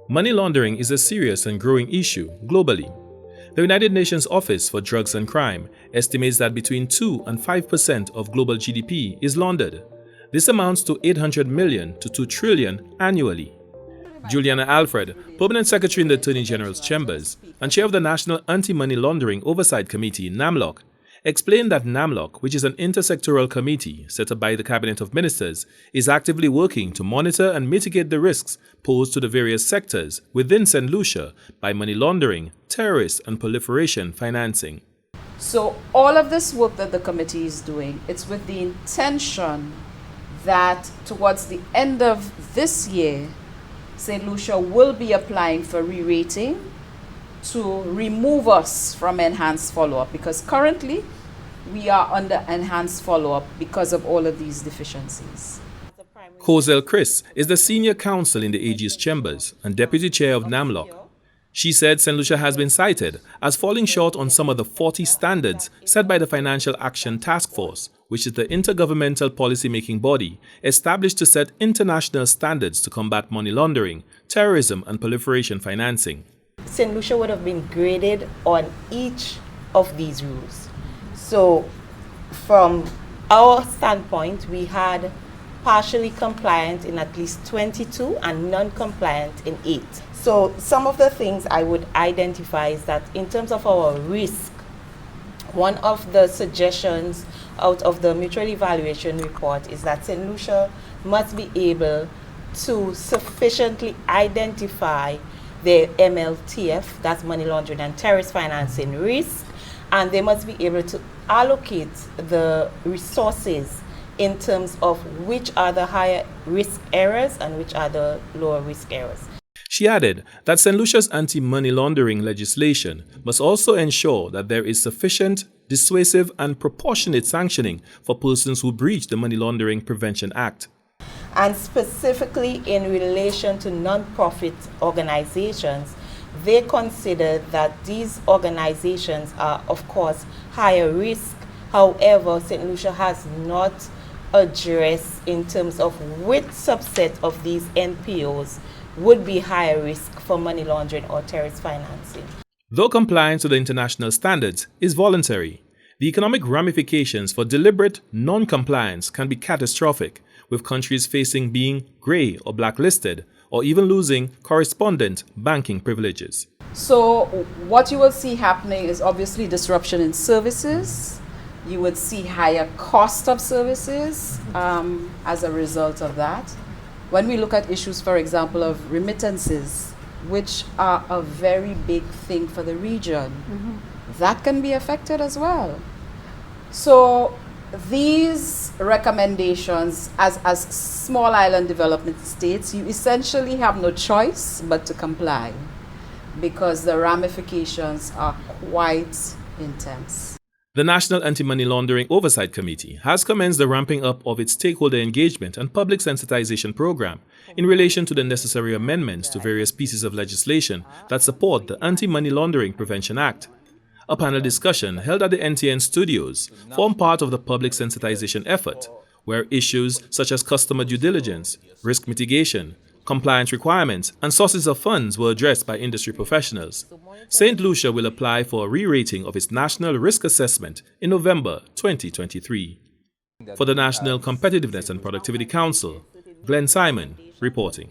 Money laundering is a serious and growing issue globally. The United Nations Office for Drugs and Crime estimates that between 2 and 5% of global GDP is laundered. This amounts to 800 million to 2 trillion annually. Juliana Alfred, Permanent Secretary in the Attorney General's Chambers and Chair of the National Anti-Money Laundering Oversight Committee, NAMLOC, explained that NAMLOC, which is an intersectoral committee set up by the Cabinet of Ministers, is actively working to monitor and mitigate the risks posed to the various sectors within St. Lucia by money laundering, terrorist and proliferation financing. So all of this work that the committee is doing, it's with the intention that towards the end of this year, St. Lucia will be applying for re-rating to remove us from enhanced follow-up, because currently we are under enhanced follow-up because of all of these deficiencies. Kozel Chris is the senior counsel in the AG's chambers and deputy chair of NAMLOC. She said St. Lucia has been cited as falling short on some of the 40 standards set by the Financial Action Task Force, which is the intergovernmental policy-making body established to set international standards to combat money laundering, terrorism and proliferation financing. St. Lucia would have been graded on each of these rules. So from our standpoint, we had partially compliant in at least 22 and non-compliant in 8. So some of the things I would identify is that in terms of our risk, one of the suggestions out of the mutual evaluation report is that St. Lucia must be able to sufficiently identify the MLTF, that's money laundering and terrorist financing risk, and they must be able to allocate the resources in terms of which are the higher risk areas and which are the lower risk areas. She added that St. Lucia's anti-money laundering legislation must also ensure that there is sufficient, dissuasive and proportionate sanctioning for persons who breach the Money Laundering Prevention Act. And specifically in relation to non-profit organizations, they consider that these organizations are, of course, higher risk. However, St. Lucia has not addressed in terms of which subset of these NPOs would be higher risk for money laundering or terrorist financing. Though compliance with the international standards is voluntary, the economic ramifications for deliberate non-compliance can be catastrophic, with countries facing being grey or blacklisted or even losing correspondent banking privileges. So what you will see happening is obviously disruption in services. You would see higher cost of services as a result of that. When we look at issues, for example, of remittances, which are a very big thing for the region, that can be affected as well. So these recommendations, as small island development states, you essentially have no choice but to comply because the ramifications are quite intense. The National Anti-Money Laundering Oversight Committee has commenced the ramping up of its stakeholder engagement and public sensitization program in relation to the necessary amendments to various pieces of legislation that support the Anti-Money Laundering Prevention Act. A panel discussion held at the NTN studios formed part of the public sensitization effort, where issues such as customer due diligence, risk mitigation, compliance requirements, and sources of funds were addressed by industry professionals. St. Lucia will apply for a re-rating of its National Risk Assessment in November 2023. For the National Competitiveness and Productivity Council, Glenn Simon reporting.